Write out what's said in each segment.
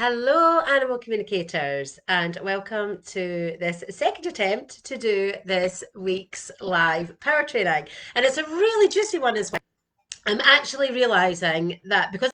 Hello, animal communicators, and welcome to this second attempt to do this week's live power training. And it's a really juicy one as well. I'm actually realizing that because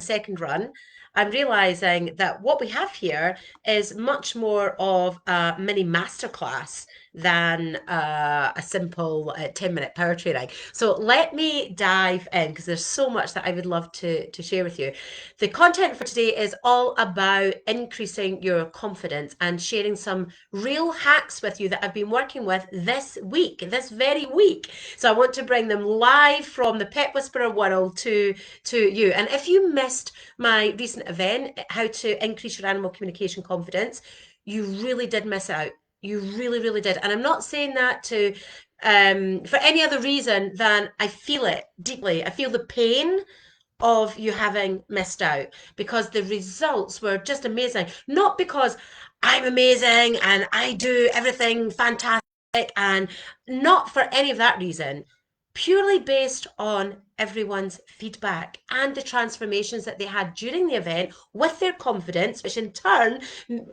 second run, I'm realizing that what we have here is much more of a mini masterclass than a simple 10-minute power training. So let me dive in because there's so much that I would love to share with you. The content for today is all about increasing your confidence and sharing some real hacks with you that I've been working with this week, this very week. So I want to bring them live from the Pet Whisperer world to you. And if you missed my recent event, How to Increase Your Animal Communication Confidence, you really did miss out. You really, really did. And I'm not saying that to for any other reason than I feel it deeply. I feel the pain of you having missed out because the results were just amazing. Not because I'm amazing and I do everything fantastic and not for any of that reason, purely based on everyone's feedback and the transformations that they had during the event with their confidence, which in turn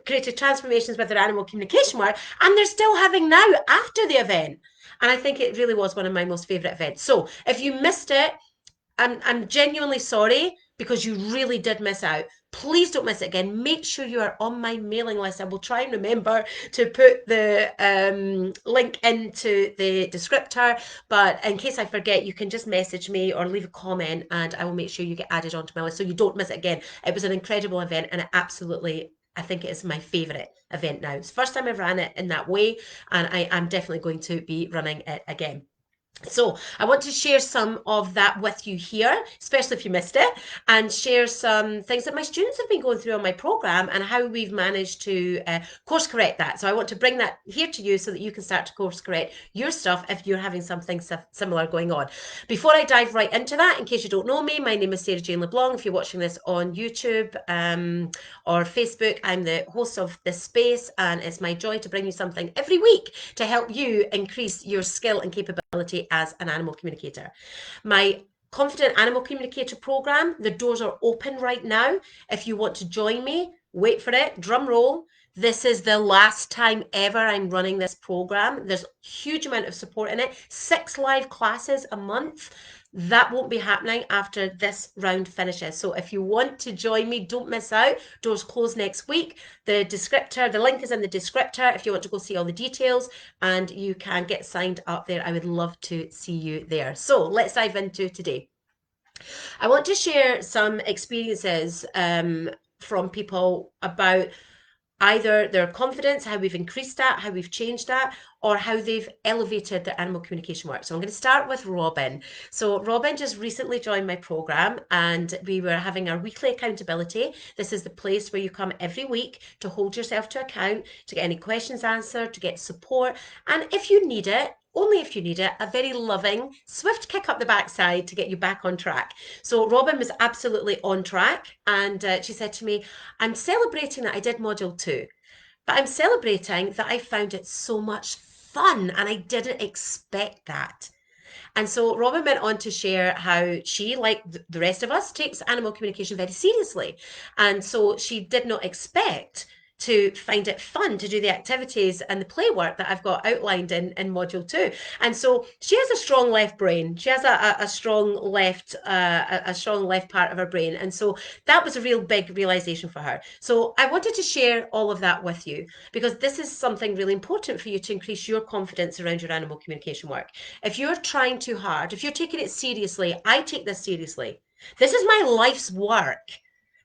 created transformations with their animal communication work, and they're still having now after the event. And I think it really was one of my most favourite events. So if you missed it, I'm genuinely sorry because you really did miss out. Please don't miss it again. Make sure you are on my mailing list. I will try and remember to put the link into the descriptor. But in case I forget, you can just message me or leave a comment and I will make sure you get added onto my list so you don't miss it again. It was an incredible event and I think it is my favourite event now. It's the first time I've ran it in that way and I am definitely going to be running it again. So I want to share some of that with you here, especially if you missed it, and share some things that my students have been going through on my program and how we've managed to course correct that. So I want to bring that here to you so that you can start to course correct your stuff if you're having something similar going on. Before I dive right into that, in case you don't know me, my name is Sarah Jane LeBlanc. If you're watching this on YouTube or Facebook, I'm the host of this space and it's my joy to bring you something every week to help you increase your skill and capability as an animal communicator. My Confident Animal Communicator program, the doors are open right now. If you want to join me, wait for it, drum roll. This is the last time ever I'm running this program. There's a huge amount of support in it. 6 live classes a month. That won't be happening after this round finishes. So if you want to join me, don't miss out. Doors close next week. The link is in the descriptor if you want to go see all the details and you can get signed up there. I would love to see you there. So let's dive into today. I want to share some experiences from people about either their confidence, how we've increased that, how we've changed that, or how they've elevated their animal communication work. So I'm going to start with Robin. So Robin just recently joined my program and we were having our weekly accountability. This is the place where you come every week to hold yourself to account, to get any questions answered, to get support. And if you need it, only if you need it, a very loving, swift kick up the backside to get you back on track. So Robin was absolutely on track and she said to me, I'm celebrating that I did module 2, but I'm celebrating that I found it so much fun and I didn't expect that. And so Robin went on to share how she, like the rest of us, takes animal communication very seriously. And so she did not expect to find it fun to do the activities and the play work that I've got outlined in module 2. And so she has a strong left brain. She has a strong left a strong left part of her brain. And so that was a real big realization for her. So I wanted to share all of that with you because this is something really important for you to increase your confidence around your animal communication work. If you're trying too hard, if you're taking it seriously, I take this seriously. This is my life's work.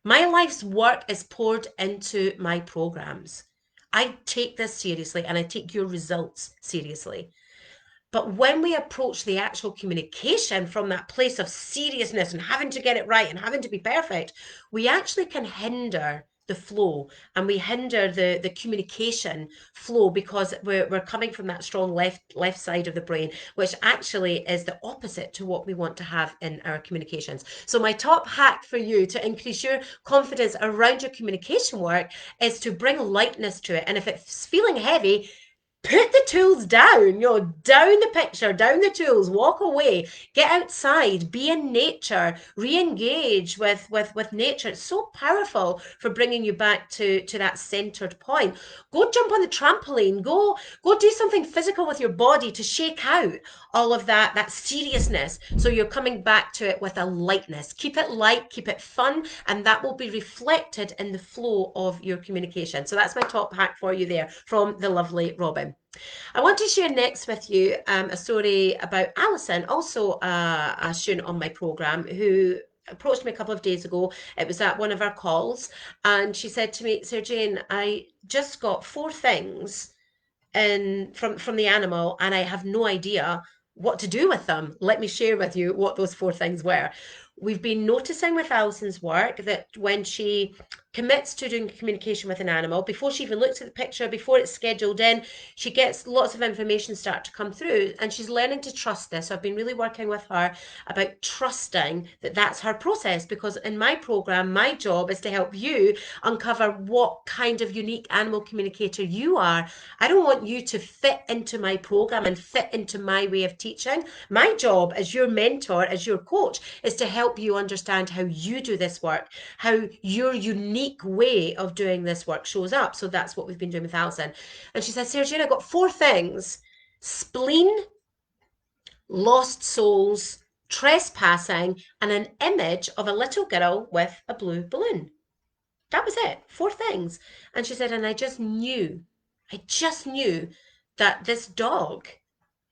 My life's work is poured into my programs. I take this seriously and I take your results seriously. But when we approach the actual communication from that place of seriousness and having to get it right and having to be perfect, we actually can hinder the flow and we hinder the communication flow because we're coming from that strong left side of the brain, which actually is the opposite to what we want to have in our communications. So my top hack for you to increase your confidence around your communication work is to bring lightness to it. And if it's feeling heavy, put the tools down, down the picture, down the tools, walk away, get outside, be in nature, re-engage with nature. It's so powerful for bringing you back to that centered point. Go jump on the trampoline, go do something physical with your body to shake out all of that seriousness, so you're coming back to it with a lightness. Keep it light, keep it fun, and that will be reflected in the flow of your communication. So that's my top hack for you there from the lovely Robin. I want to share next with you a story about Alison, also a student on my program, who approached me a couple of days ago. It was at one of our calls, and she said to me, Sarah Jane, I just got four things from the animal, and I have no idea what to do with them. Let me share with you what those four things were. We've been noticing with Alison's work that when she commits to doing communication with an animal, before she even looks at the picture, before it's scheduled in, she gets lots of information start to come through, and she's learning to trust this. So I've been really working with her about trusting that that's her process, because in my program, my job is to help you uncover what kind of unique animal communicator you are. I don't want you to fit into my program and fit into my way of teaching. My job as your mentor, as your coach, is to help you understand how you do this work, how your unique way of doing this work shows up. So that's what we've been doing with Alison. And she said, Sarah Jane, I got four things: spleen, lost souls, trespassing, and an image of a little girl with a blue balloon. That was it, four things. And she said, and I just knew that this dog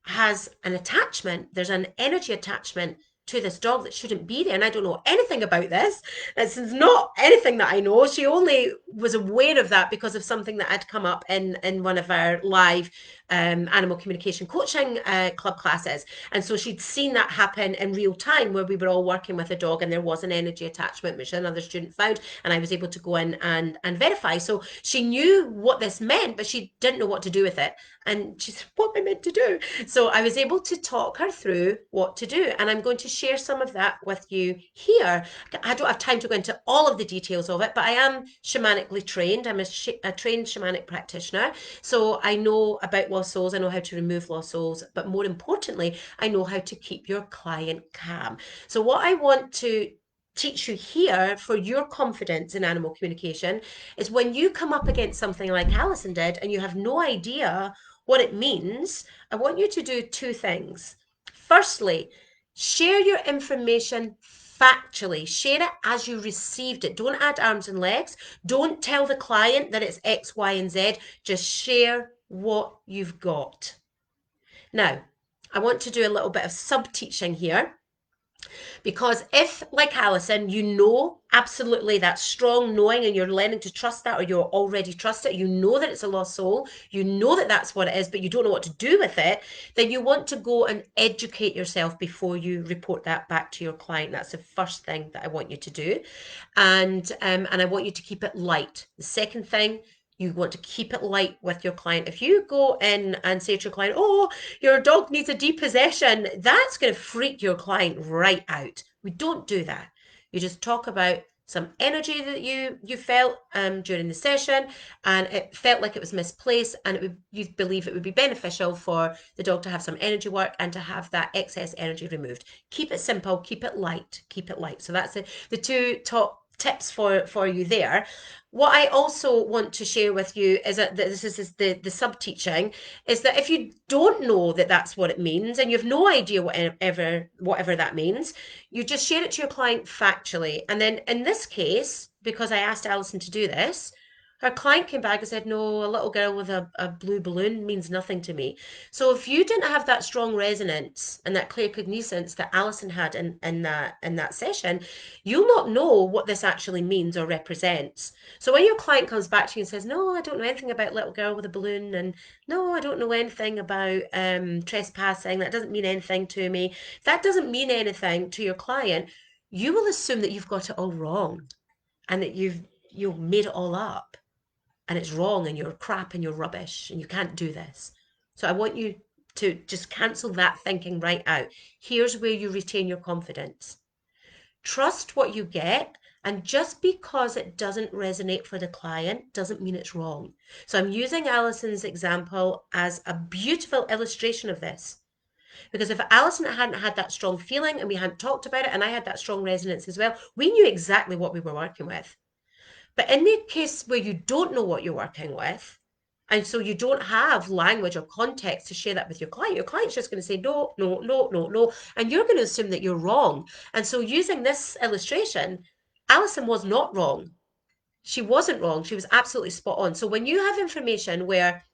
has an attachment. There's an energy attachment to this dog that shouldn't be there. And I don't know anything about this. This is not anything that I know. She only was aware of that because of something that had come up in one of our live animal communication coaching club classes. And so she'd seen that happen in real time, where we were all working with a dog and there was an energy attachment, which another student found. And I was able to go in and verify. So she knew what this meant, but she didn't know what to do with it. And she said, what am I meant to do? So I was able to talk her through what to do. And I'm going to share some of that with you here. I don't have time to go into all of the details of it, but I am shamanically trained. I'm a trained shamanic practitioner. So I know about lost souls. I know how to remove lost souls. But more importantly, I know how to keep your client calm. So what I want to teach you here for your confidence in animal communication is, when you come up against something like Alison did and you have no idea what it means, I want you to do two things. Firstly, share your information factually. Share it as you received it. Don't add arms and legs. Don't tell the client that it's X, Y, and Z. Just share what you've got. Now, I want to do a little bit of sub-teaching here. Because if, like Alison, you know absolutely that strong knowing and you're learning to trust that, or you're already trust it, you know that it's a lost soul, you know that that's what it is, but you don't know what to do with it, then you want to go and educate yourself before you report that back to your client. That's the first thing that I want you to do. And I want you to keep it light. The second thing, you want to keep it light with your client. If you go in and say to your client, oh, your dog needs a depossession, that's going to freak your client right out. We don't do that. You just talk about some energy that you felt during the session, and it felt like it was misplaced, and you believe it would be beneficial for the dog to have some energy work and to have that excess energy removed. Keep it simple, keep it light, keep it light. So that's the two top tips for you there. What I also want to share with you is that this is the sub teaching, is that if you don't know that that's what it means, and you have no idea whatever that means, you just share it to your client factually. And then in this case, because I asked Alison to do this, her client came back and said, no, a little girl with a blue balloon means nothing to me. So if you didn't have that strong resonance and that clear cognizance that Alison had in that session, you'll not know what this actually means or represents. So when your client comes back to you and says, no, I don't know anything about little girl with a balloon, and no, I don't know anything about trespassing, that doesn't mean anything to me, that doesn't mean anything to your client, you will assume that you've got it all wrong, and that you've made it all up, and it's wrong, and you're crap, and you're rubbish, and you can't do this. So I want you to just cancel that thinking right out. Here's where you retain your confidence. Trust what you get And just because it doesn't resonate for the client doesn't mean it's wrong. So I'm using Alison's example as a beautiful illustration of this. Because if Alison hadn't had that strong feeling and we hadn't talked about it and I had that strong resonance as well, we knew exactly what we were working with. But in the case where you don't know what you're working with, and so you don't have language or context to share that with your client's just going to say, no, no, no, no, no. And you're going to assume that you're wrong. And so using this illustration, Alison was not wrong. She wasn't wrong. She was absolutely spot on. So when you have information where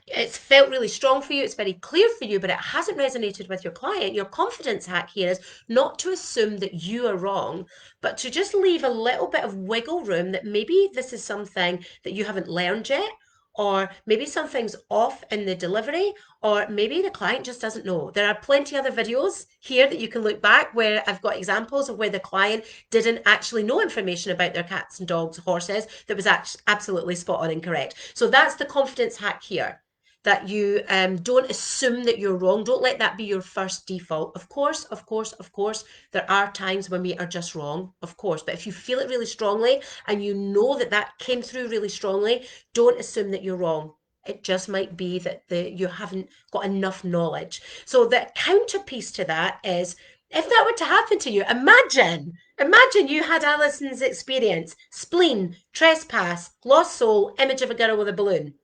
it's felt really strong for you, it's very clear for you, but it hasn't resonated with your client, your confidence hack here is not to assume that you are wrong, but to just leave a little bit of wiggle room that maybe this is something that you haven't learned yet, or maybe something's off in the delivery, or maybe the client just doesn't know. There are plenty other videos here that you can look back where I've got examples of where the client didn't actually know information about their cats and dogs, horses, that was absolutely spot on and correct. So that's the confidence hack here, that you don't assume that you're wrong. Don't let that be your first default. Of course, of course, of course, there are times when we are just wrong, of course. But if you feel it really strongly and you know that that came through really strongly, don't assume that you're wrong. It just might be that you haven't got enough knowledge. So the counterpiece to that is, if that were to happen to you, imagine you had Alison's experience: spleen, trespass, lost soul, image of a girl with a balloon.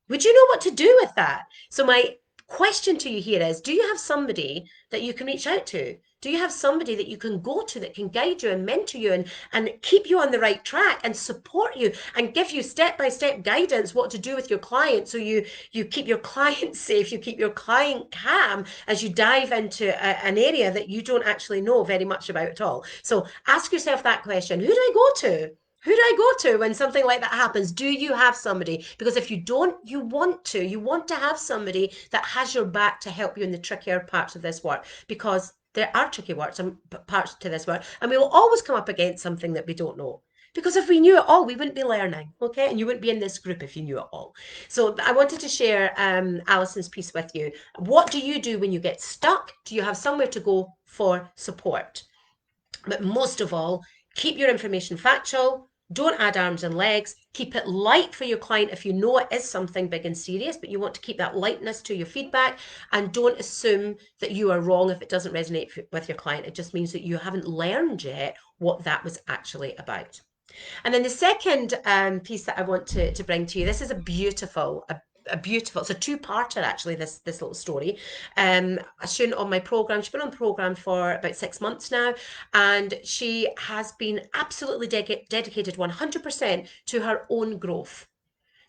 Would you know what to do with that? So my question to you here is, do you have somebody that you can reach out to? Do you have somebody that you can go to that can guide you and mentor you and keep you on the right track and support you and give you step-by-step guidance what to do with your client, so you keep your client safe, you keep your client calm as you dive into an area that you don't actually know very much about at all. So ask yourself that question. Who do I go to? Who do I go to when something like that happens? Do you have somebody? Because if you don't, you want to have somebody that has your back to help you in the trickier parts of this work, because there are tricky parts to this work, and we will always come up against something that we don't know. Because if we knew it all, we wouldn't be learning, okay? And you wouldn't be in this group if you knew it all. So I wanted to share Alison's piece with you. What do you do when you get stuck? Do you have somewhere to go for support? But most of all, keep your information factual. Don't add arms and legs. Keep it light for your client if you know it is something big and serious, but you want to keep that lightness to your feedback. And don't assume that you are wrong if it doesn't resonate with your client. It just means that you haven't learned yet what that was actually about. And then the second piece that I want to bring to you, this is a beautiful, it's a two-parter actually, this little story. A student on my program, she's been on the program for about 6 months now, and she has been absolutely dedicated 100% to her own growth.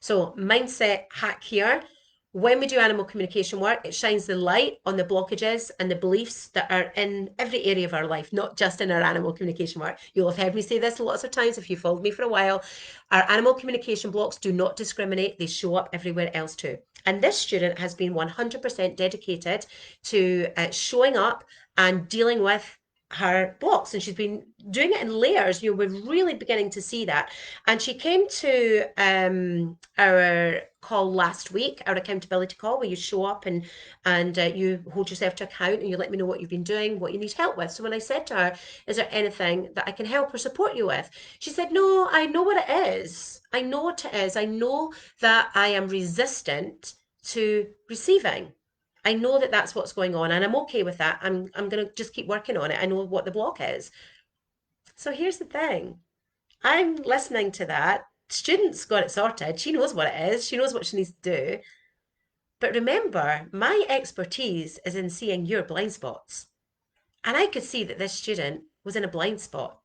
So mindset hack here. When we do animal communication work, it shines the light on the blockages and the beliefs that are in every area of our life, not just in our animal communication work. You'll have heard me say this lots of times if you've followed me for a while. Our animal communication blocks do not discriminate. They show up everywhere else too. And this student has been 100% dedicated to showing up and dealing with her blocks, and she's been doing it in layers. We're really beginning to see that. And she came to our call last week, our accountability call, where you show up and you hold yourself to account and you let me know what you've been doing, what you need help with. So when I said to her, is there anything that I can help or support you with? She said, no, I know what it is. I know what it is. I know that I am resistant to receiving. I know that that's what's going on, and I'm okay with that. I'm going to just keep working on it. I know what the block is. So here's the thing. I'm listening to that. Student's got it sorted. She knows what it is. She knows what she needs to do. But remember, my expertise is in seeing your blind spots. And I could see that this student was in a blind spot.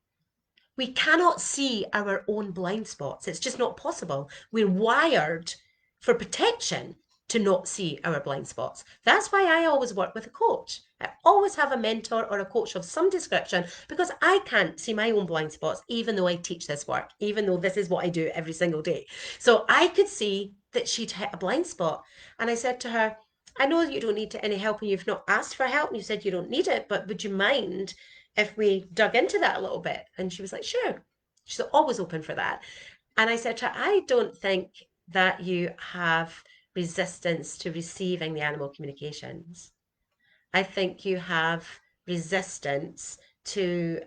We cannot see our own blind spots. It's just not possible. We're wired for protection to not see our blind spots. That's why I always work with a coach. I always have a mentor or a coach of some description, because I can't see my own blind spots, even though I teach this work, even though this is what I do every single day. So I could see that she'd hit a blind spot. And I said to her, I know that you don't need any help and you've not asked for help and you said you don't need it, but would you mind if we dug into that a little bit? And she was like, sure. She's always open for that. And I said to her, I don't think that you have resistance to receiving the animal communications. I think you have resistance to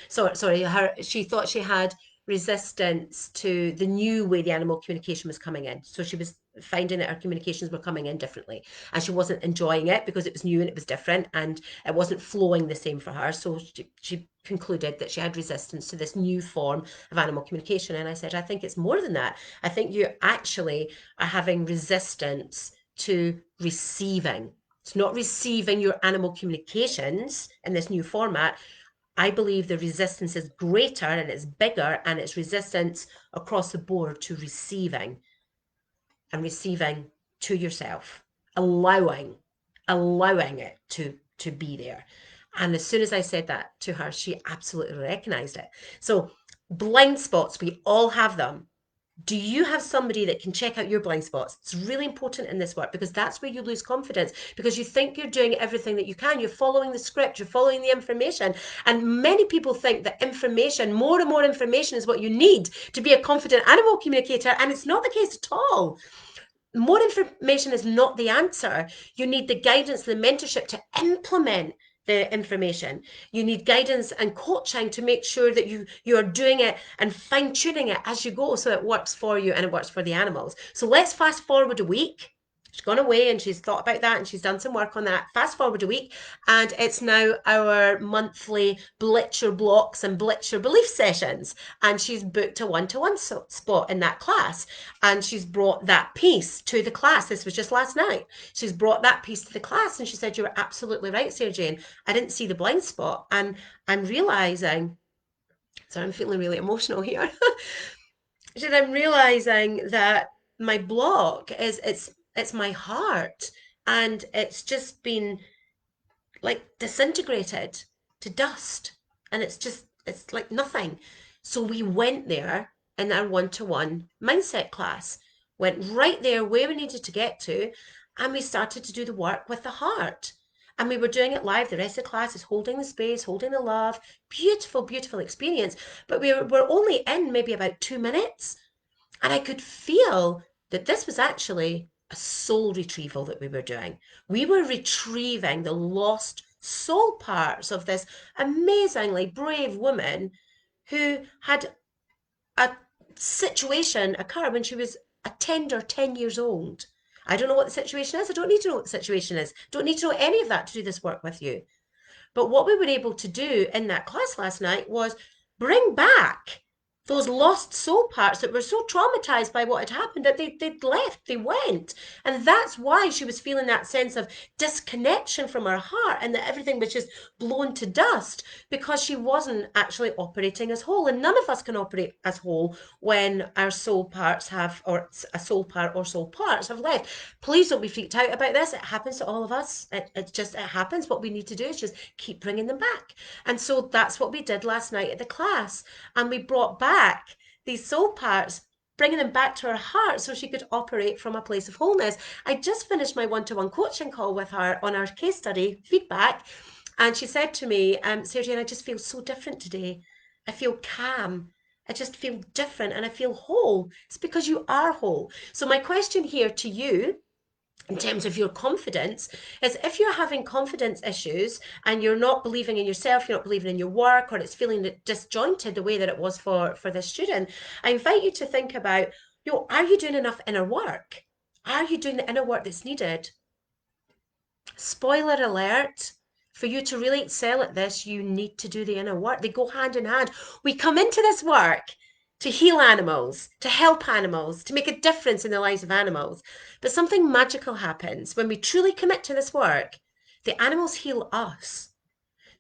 sorry, her she thought she had resistance to the new way the animal communication was coming in. So she was finding that her communications were coming in differently, and she wasn't enjoying it because it was new and it was different and it wasn't flowing the same for her. So she concluded that she had resistance to this new form of animal communication. And I said, I think it's more than that. I think you actually are having resistance to receiving. It's not receiving your animal communications in this new format. I believe the resistance is greater and it's bigger, and it's resistance across the board to receiving, and receiving to yourself, allowing, allowing it to be there. And as soon as I said that to her, she absolutely recognized it. So blind spots, we all have them. Do you have somebody that can check out your blind spots? It's really important in this work, because that's where you lose confidence, because you think you're doing everything that you can. You're following the script, you're following the information. And many people think that information, more and more information, is what you need to be a confident animal communicator. And it's not the case at all. More information is not the answer. You need the guidance, the mentorship to implement the information. You need guidance and coaching to make sure that you are doing it and fine tuning it as you go, so it works for you and it works for the animals. So let's fast forward a week. She's gone away and she's thought about that and she's done some work on that. Fast forward a week, and it's now our monthly Blitzer blocks and Blitzer belief sessions. And she's booked a one-to-one spot in that class. And she's brought that piece to the class. This was just last night. She's brought that piece to the class, and she said, "You were absolutely right, Sarah Jane. I didn't see the blind spot." And I'm realizing, so I'm feeling really emotional here. She said, I'm realizing that my block is it's my heart, and it's just been like disintegrated to dust, and it's like nothing. So we went there in our one-to-one mindset class, went right there where we needed to get to, and we started to do the work with the heart. And we were doing it live. The rest of the class is holding the space, holding the love. Beautiful, beautiful experience. But we're only in maybe about 2 minutes, and I could feel that this was actually a soul retrieval that we were doing. We were retrieving the lost soul parts of this amazingly brave woman who had a situation occur when she was a tender 10 years old. I don't know what the situation is. I don't need to know what the situation is. Don't need to know any of that to do this work with you. But what we were able to do in that class last night was bring back those lost soul parts that were so traumatized by what had happened that they'd left, they went. And that's why she was feeling that sense of disconnection from her heart, and that everything was just blown to dust, because she wasn't actually operating as whole. And none of us can operate as whole when our soul parts have, or a soul part or soul parts have left. Please don't be freaked out about this. It happens to all of us. It happens. What we need to do is just keep bringing them back. And so that's what we did last night at the class. And we brought back these soul parts, bringing them back to her heart so she could operate from a place of wholeness. I just finished my one-to-one coaching call with her on our case study feedback. And she said to me, Sarah Jane, I just feel so different today. I feel calm. I just feel different and I feel whole. It's because you are whole. So my question here to you, in terms of your confidence, is if you're having confidence issues and you're not believing in yourself, you're not believing in your work, or it's feeling disjointed the way that it was for this student, I invite you to think about, are you doing enough inner work? Are you doing the inner work that's needed? Spoiler alert, for you to really excel at this, you need to do the inner work. They go hand in hand. We come into this work to heal animals, to help animals, to make a difference in the lives of animals. But something magical happens when we truly commit to this work. The animals heal us.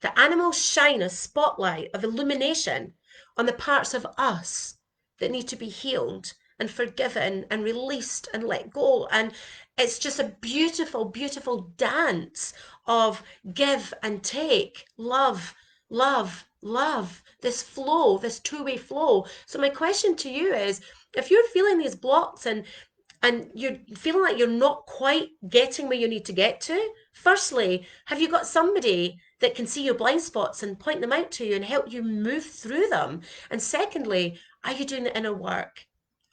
The animals shine a spotlight of illumination on the parts of us that need to be healed and forgiven and released and let go. And it's just a beautiful, beautiful dance of give and take, love, love, love, this flow, this two-way flow. So my question to you is, if you're feeling these blocks and you're feeling like you're not quite getting where you need to get to, firstly, have you got somebody that can see your blind spots and point them out to you and help you move through them? And secondly, are you doing the inner work?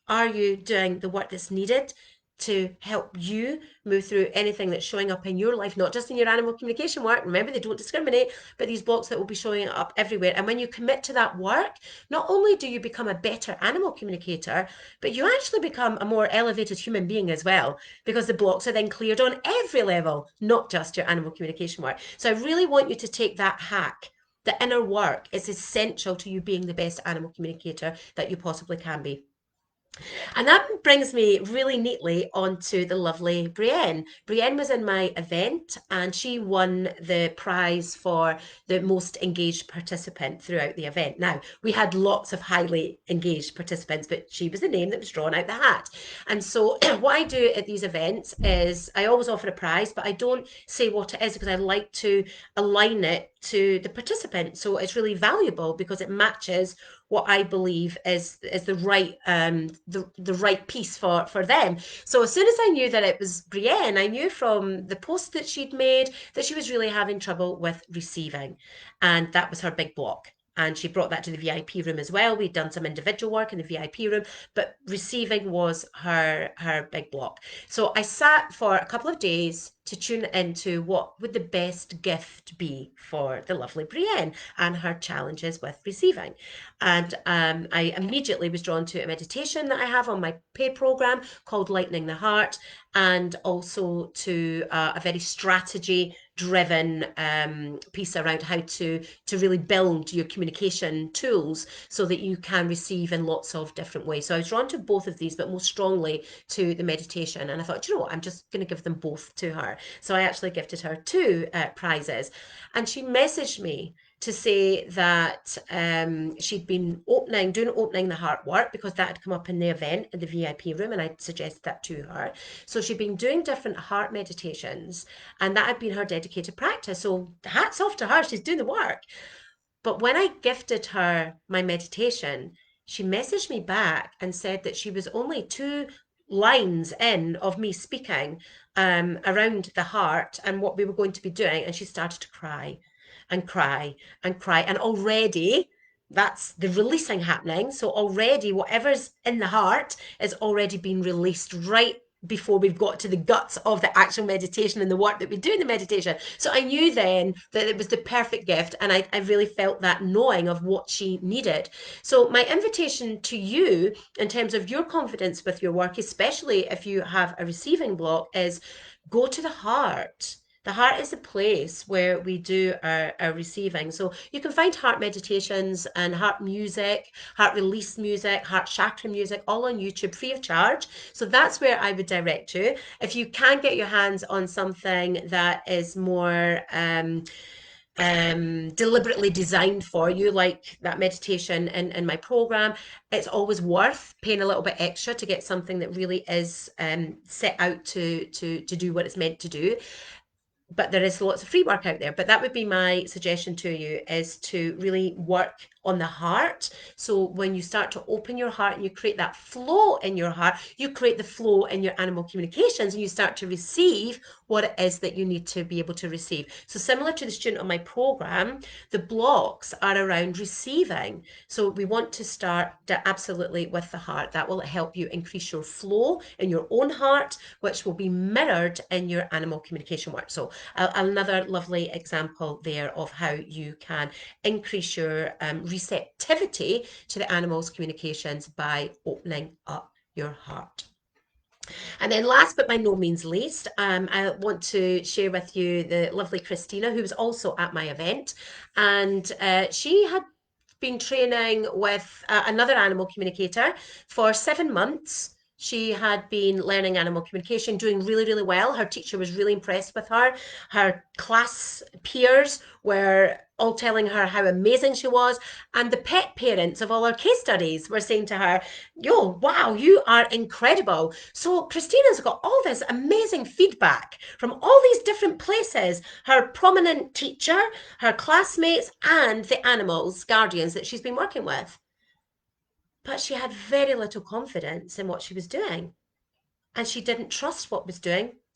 Are you doing the work that's needed to help you move through anything that's showing up in your life, not just in your animal communication work. Remember, they don't discriminate, but these blocks that will be showing up everywhere. And when you commit to that work, not only do you become a better animal communicator, but you actually become a more elevated human being as well, because the blocks are then cleared on every level, not just your animal communication work. So I really want you to take that hack. The inner work is essential to you being the best animal communicator that you possibly can be. And that brings me really neatly onto the lovely Brienne. Brienne was in my event and she won the prize for the most engaged participant throughout the event. Now, we had lots of highly engaged participants, but she was the name that was drawn out the hat. And so, what I do at these events is I always offer a prize, but I don't say what it is because I like to align it to the participant. So it's really valuable because it matches what I believe is the right piece for them. So as soon as I knew that it was Brienne, I knew from the post that she'd made that she was really having trouble with receiving, and that was her big block. And she brought that to the VIP room as well. We'd done some individual work in the VIP room, but receiving was her big block. So I sat for a couple of days to tune into what would the best gift be for the lovely Brienne and her challenges with receiving. And I immediately was drawn to a meditation that I have on my paid program called Lightening the Heart, and also to a very strategy driven piece around how to really build your communication tools so that you can receive in lots of different ways. So I was drawn to both of these, but most strongly to the meditation. And I thought, you know what, I'm just going to give them both to her. So I actually gifted her two prizes. And she messaged me to say that she'd been doing opening the heart work because that had come up in the event in the VIP room, and I suggested that to her. So she'd been doing different heart meditations, and that had been her dedicated practice. So hats off to her, she's doing the work. But when I gifted her my meditation, she messaged me back and said that she was only two lines in of me speaking around the heart and what we were going to be doing, and she started to cry and cry and cry. And already that's the releasing happening. So already whatever's in the heart is already being released right before we've got to the guts of the actual meditation and the work that we do in the meditation. So I knew then that it was the perfect gift, and I really felt that knowing of what she needed. So my invitation to you in terms of your confidence with your work, especially if you have a receiving block, is go to the heart. The heart is the place where we do our receiving. So you can find heart meditations and heart music, heart release music, heart chakra music, all on YouTube free of charge. So that's where I would direct you. If you can get your hands on something that is more deliberately designed for you, like that meditation in my program, it's always worth paying a little bit extra to get something that really is set out to do what it's meant to do. But there is lots of free work out there. But that would be my suggestion to you, is to really work on the heart. So when you start to open your heart and you create that flow in your heart, you create the flow in your animal communications, and you start to receive what it is that you need to be able to receive. So similar to the student on my program, the blocks are around receiving. So we want to start absolutely with the heart. That will help you increase your flow in your own heart, which will be mirrored in your animal communication work. So another lovely example there of how you can increase your receptivity to the animal's communications by opening up your heart. And then last but by no means least, I want to share with you the lovely Christina, who was also at my event. And she had been training with another animal communicator for 7 months. She had been learning animal communication, doing really, really well. Her teacher was really impressed with her. Her class peers were all telling her how amazing she was. And the pet parents of all her case studies were saying to her, yo, wow, you are incredible. So Christina's got all this amazing feedback from all these different places, her prominent teacher, her classmates, and the animals, guardians that she's been working with. But she had very little confidence in what she was doing. And she didn't trust what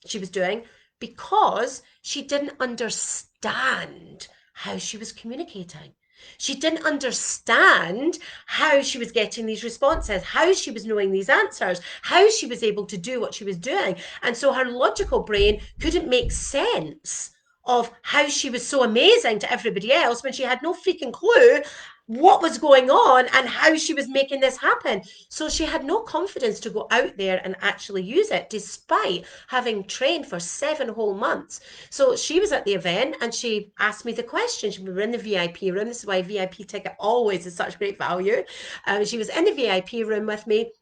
she was doing because she didn't understand how she was communicating. She didn't understand how she was getting these responses, how she was knowing these answers, how she was able to do what she was doing. And so her logical brain couldn't make sense of how she was so amazing to everybody else when she had no freaking clue what was going on and how she was making this happen. So she had no confidence to go out there and actually use it, despite having trained for 7 whole months. So she was at the event and she asked me the question. We were in the VIP room. This is why VIP ticket always is such great value. She was in the VIP room with me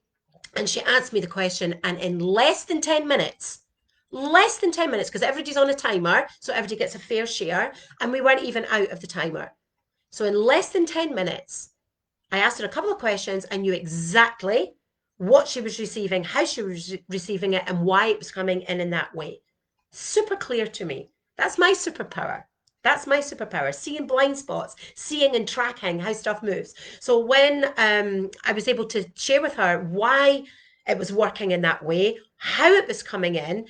and she asked me the question. And in less than 10 minutes, because everybody's on a timer, so everybody gets a fair share, and we weren't even out of the timer. So in less than 10 minutes, I asked her a couple of questions and knew exactly what she was receiving, how she was receiving it, and why it was coming in that way. Super clear to me. That's my superpower. That's my superpower. Seeing blind spots, seeing and tracking how stuff moves. So when I was able to share with her why it was working in that way, how it was coming in,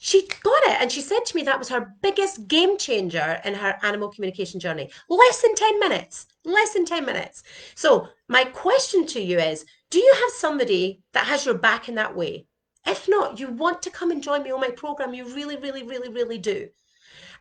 she got it. And she said to me that was her biggest game changer in her animal communication journey. Less than 10 minutes. Less than 10 minutes. So, my question to you is, do you have somebody that has your back in that way? If not, you want to come and join me on my program. You really, really, really, really do.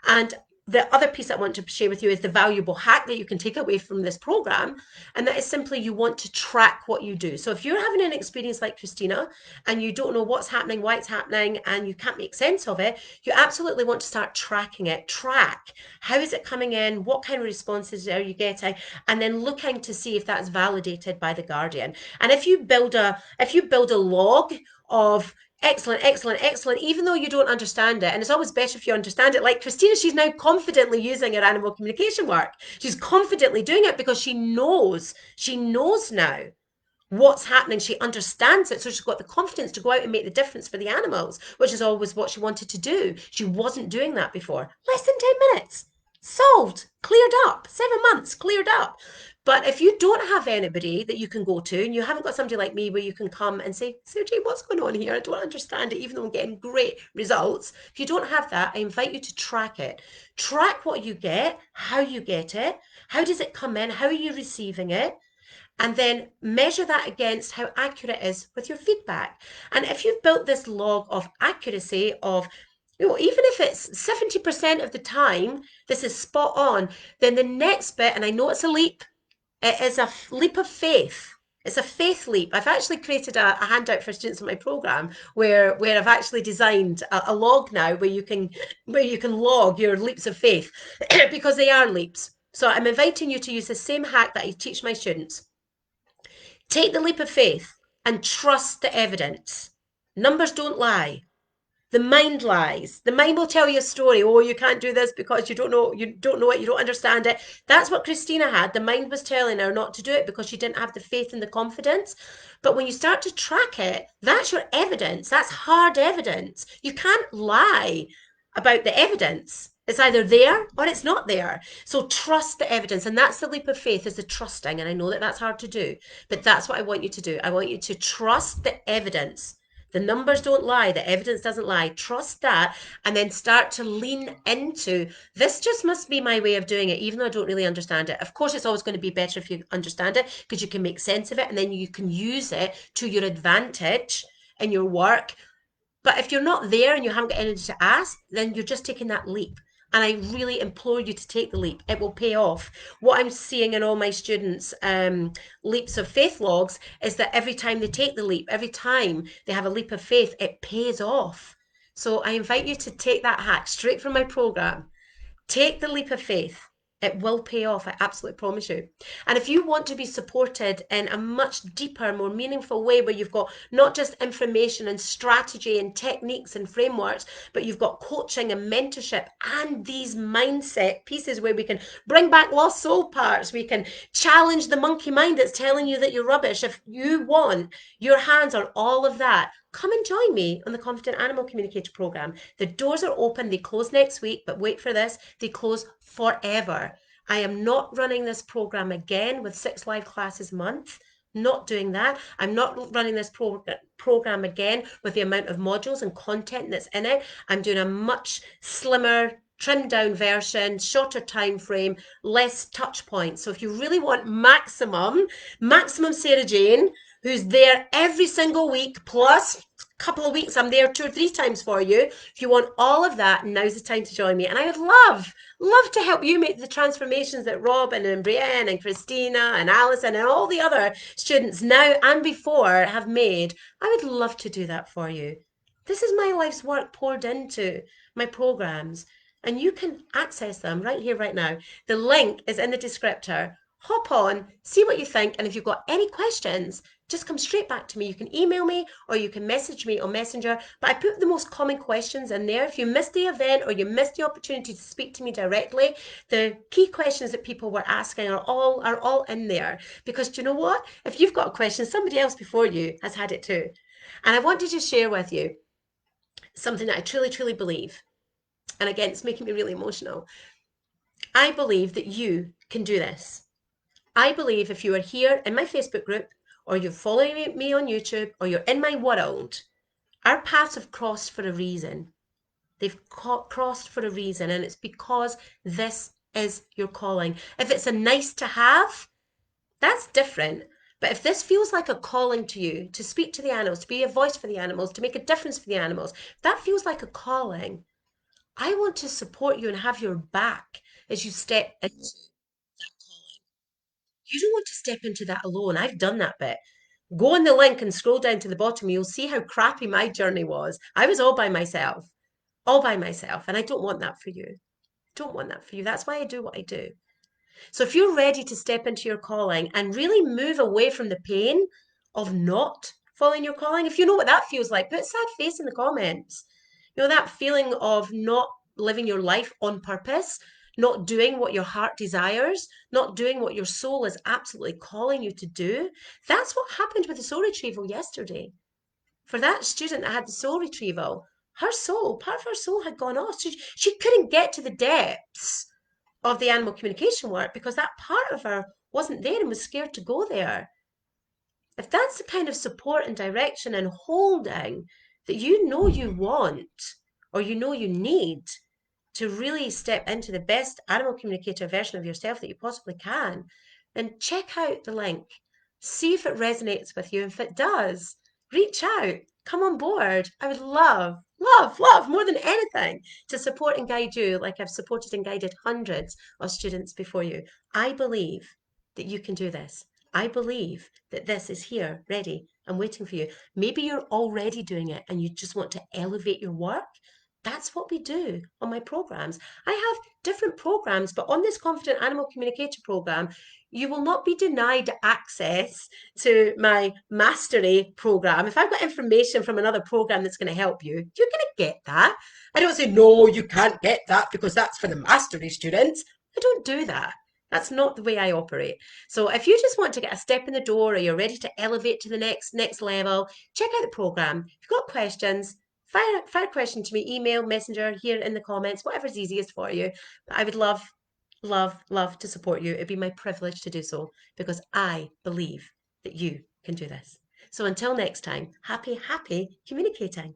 And the other piece I want to share with you is the valuable hack that you can take away from this program. And that is simply you want to track what you do. So if you're having an experience like Christina and you don't know what's happening, why it's happening, and you can't make sense of it, you absolutely want to start tracking it. Track how is it coming in, what kind of responses are you getting, and then looking to see if that's validated by the guardian. And if you build a log of excellent, excellent, excellent, even though you don't understand it. And it's always better if you understand it. Like Christina, she's now confidently using her animal communication work. She's confidently doing it because she knows now what's happening. She understands it. So she's got the confidence to go out and make the difference for the animals, which is always what she wanted to do. She wasn't doing that before. Less than 10 minutes. Solved, cleared up, 7 months, cleared up. But if you don't have anybody that you can go to and you haven't got somebody like me where you can come and say, Sergey, what's going on here? I don't understand it, even though I'm getting great results. If you don't have that, I invite you to track it. Track what you get, how you get it, how does it come in, how are you receiving it? And then measure that against how accurate it is with your feedback. And if you've built this log of accuracy of, even if it's 70% of the time, this is spot on, then the next bit, and I know it's a leap, it is a leap of faith. It's a faith leap. I've actually created a handout for students in my program where I've actually designed a log now where you can log your leaps of faith because they are leaps. So I'm inviting you to use the same hack that I teach my students. Take the leap of faith and trust the evidence. Numbers don't lie. The mind lies. The mind will tell you a story. Oh, you can't do this because you don't know it, you don't understand it. That's what Christina had. The mind was telling her not to do it because she didn't have the faith and the confidence. But when you start to track it, that's your evidence. That's hard evidence. You can't lie about the evidence. It's either there or it's not there. So trust the evidence. And that's the leap of faith, is the trusting. And I know that that's hard to do, but that's what I want you to do. I want you to trust the evidence. The numbers don't lie, the evidence doesn't lie. Trust that, and then start to lean into this. Just must be my way of doing it, even though I don't really understand it. Of course, it's always going to be better if you understand it because you can make sense of it and then you can use it to your advantage in your work. But if you're not there and you haven't got anything to ask, then you're just taking that leap. And I really implore you to take the leap. It will pay off. What I'm seeing in all my students' leaps of faith logs is that every time they take the leap, every time they have a leap of faith, it pays off. So I invite you to take that hack straight from my program. Take the leap of faith. It will pay off, I absolutely promise you. And if you want to be supported in a much deeper, more meaningful way, where you've got not just information and strategy and techniques and frameworks, but you've got coaching and mentorship and these mindset pieces where we can bring back lost soul parts, we can challenge the monkey mind that's telling you that you're rubbish. If you want your hands on all of that, come and join me on the Confident Animal Communicator program. The doors are open. They close next week, but wait for this, they close forever. I am not running this program again with 6 live classes a month. Not doing that. I'm not running this program again with the amount of modules and content that's in it. I'm doing a much slimmer trimmed down version, shorter time frame, less touch points. So if you really want maximum Sarah Jane, who's there every single week, plus a couple of weeks I'm there 2 or 3 times for you. If you want all of that, now's the time to join me. And I would love to help you make the transformations that Robin and Brienne and Christina and Alison and all the other students now and before have made. I would love to do that for you. This is my life's work poured into my programs, and you can access them right here, right now. The link is in the descriptor. Hop on, see what you think, and if you've got any questions, just come straight back to me. You can email me or you can message me on Messenger, but I put the most common questions in there. If you missed the event or you missed the opportunity to speak to me directly, the key questions that people were asking are all in there. Because do you know what? If you've got a question, somebody else before you has had it too. And I want to just share with you something that I truly believe. And again, it's making me really emotional. I believe that you can do this. I believe if you are here in my Facebook group, or you're following me on YouTube, or you're in my world, our paths have crossed for a reason. They've crossed for a reason, and it's because this is your calling. If it's a nice to have, that's different. But if this feels like a calling to you to speak to the animals, to be a voice for the animals, to make a difference for the animals, that feels like a calling. I want to support you and have your back as you step into that calling. You don't want to step into that alone. I've done that bit. Go on the link and scroll down to the bottom. You'll see how crappy my journey was. I was all by myself. And I don't want that for you. Don't want that for you. That's why I do what I do. So if you're ready to step into your calling and really move away from the pain of not following your calling, if you know what that feels like, put a sad face in the comments. You know, that feeling of not living your life on purpose, not doing what your heart desires, not doing what your soul is absolutely calling you to do. That's what happened with the soul retrieval yesterday. For that student that had the soul retrieval, part of her soul had gone off. She couldn't get to the depths of the animal communication work because that part of her wasn't there and was scared to go there. If that's the kind of support and direction and holding that you know you want or you know you need to really step into the best animal communicator version of yourself that you possibly can, then check out the link. See if it resonates with you. If it does, reach out, come on board. I would love more than anything to support and guide you like I've supported and guided hundreds of students before you. I believe that you can do this. I believe that this is here, ready and waiting for you. Maybe you're already doing it and you just want to elevate your work. That's what we do on my programs. I have different programs, but on this Confident Animal Communicator program, you will not be denied access to my mastery program. If I've got information from another program that's going to help you, you're going to get that. I don't say, no, you can't get that because that's for the mastery students. I don't do that. That's not the way I operate. So if you just want to get a step in the door or you're ready to elevate to the next level, check out the program. If you've got questions, fire a question to me, email, messenger, here in the comments, whatever's easiest for you. But I would love to support you. It'd be my privilege to do so because I believe that you can do this. So until next time, happy communicating.